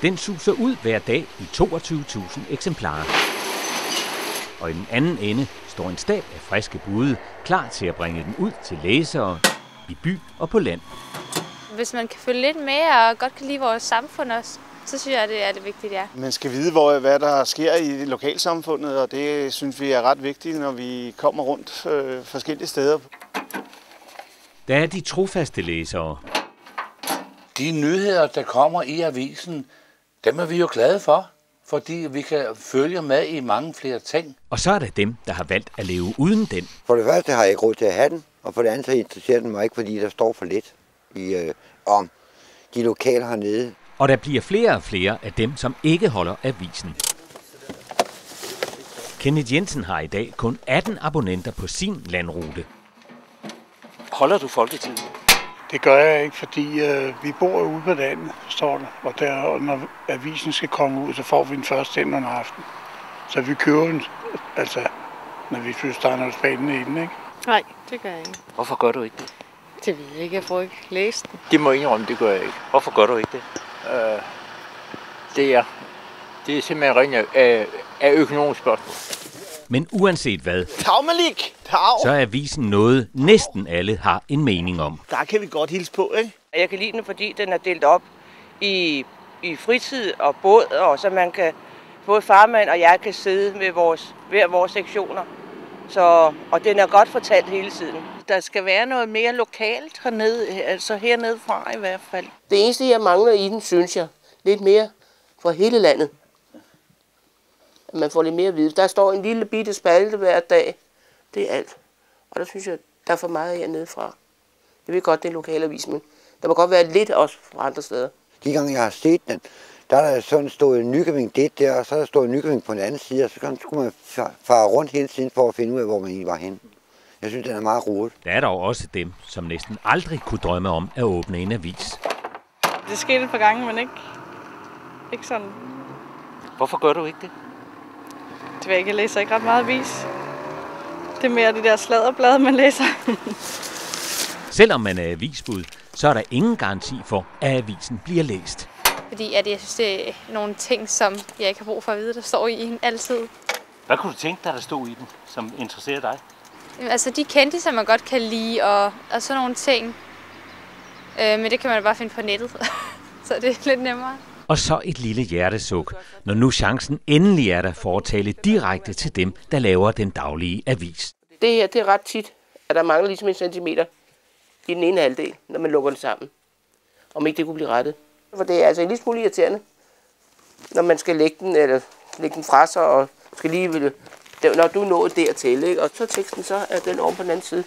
Den suser ud hver dag i 22.000 eksemplarer. Og i den anden ende står en stab af friske bude, klar til at bringe den ud til læsere i by og på land. Hvis man kan følge lidt med og godt kan lide vores samfund også, så synes jeg, det er det vigtigt, ja. Man skal vide, hvad der sker i lokalsamfundet, og det synes vi er ret vigtigt, når vi kommer rundt forskellige steder. Der er de trofaste læsere. De nyheder, der kommer i avisen, dem er vi jo glade for, fordi vi kan følge med i mange flere ting. Og så er der dem, der har valgt at leve uden den. For det første har jeg ikke råd til at have den, og for det andet så interesserer den mig ikke, fordi der står for lidt om de lokale hernede. Og der bliver flere og flere af dem, som ikke holder avisen. Kenneth Jensen har i dag kun 18 abonnenter på sin landrute. Holder du Folketinget? Det gør jeg ikke, fordi vi bor ude på landet, står der. Og når avisen skal komme ud, så får vi den først ind om aftenen. Så vi køber den, altså, når vi synes, der er noget spændende i den, ikke? Nej, det gør jeg ikke. Hvorfor gør du ikke det? Det ved jeg ikke, jeg får ikke læst den. Det må jeg indrømme, det gør jeg ikke. Hvorfor gør du ikke det? Det er simpelthen rent af økonomisk spørgsmål. Men uanset hvad, så er avisen noget, næsten alle har en mening om. Der kan vi godt hilse på, ikke? Jeg kan lide den, fordi den er delt op i fritid og båd, og så man kan, både farmand og jeg kan sidde med hver vores sektioner. Og den er godt fortalt hele tiden. Der skal være noget mere lokalt hernede, altså hernede fra i hvert fald. Det eneste, jeg mangler i den, synes jeg, lidt mere for hele landet. At man får lidt mere at vide. Der står en lille bitte spalte hver dag. Det er alt. Og der synes jeg, der er for meget hernede fra. Jeg ved godt, det er lokalavis, men der må godt være lidt også fra andre steder. De gange jeg har set den, der er der sådan stået Nykøbing det der, og så er der stået Nykøbing på den anden side, og så skulle man fare rundt hele tiden for at finde ud af, hvor man egentlig var henne. Jeg synes, den er meget rodet. Der er dog også dem, som næsten aldrig kunne drømme om at åbne en avis. Det skete et par gange, men ikke sådan. Hvorfor gør du ikke det? Det ved jeg ikke, jeg læser ikke ret meget avis. Det er mere det der sladderblad, man læser. Selvom man er avisbud, så er der ingen garanti for, at avisen bliver læst. Fordi at jeg synes, det er nogle ting, som jeg ikke har brug for at vide, der står i den altid. Hvad kunne du tænke dig, der stod i den, som interesserer dig? Altså de kendte, som man godt kan lide, og sådan nogle ting. Men det kan man bare finde på nettet, så det er lidt nemmere. Og så et lille hjertesuk, når nu chancen endelig er der for at tale direkte til dem, der laver den daglige avis. Det her, det er ret tit, at der mangler ligesom 1 centimeter i den ene halvdel, når man lukker det sammen. Om ikke det kunne blive rettet. For det er altså en lille smule irriterende, når man skal lægge den fra sig, og skal lige, når du er nået dertil, ikke? Og så teksten så er den over på den anden side.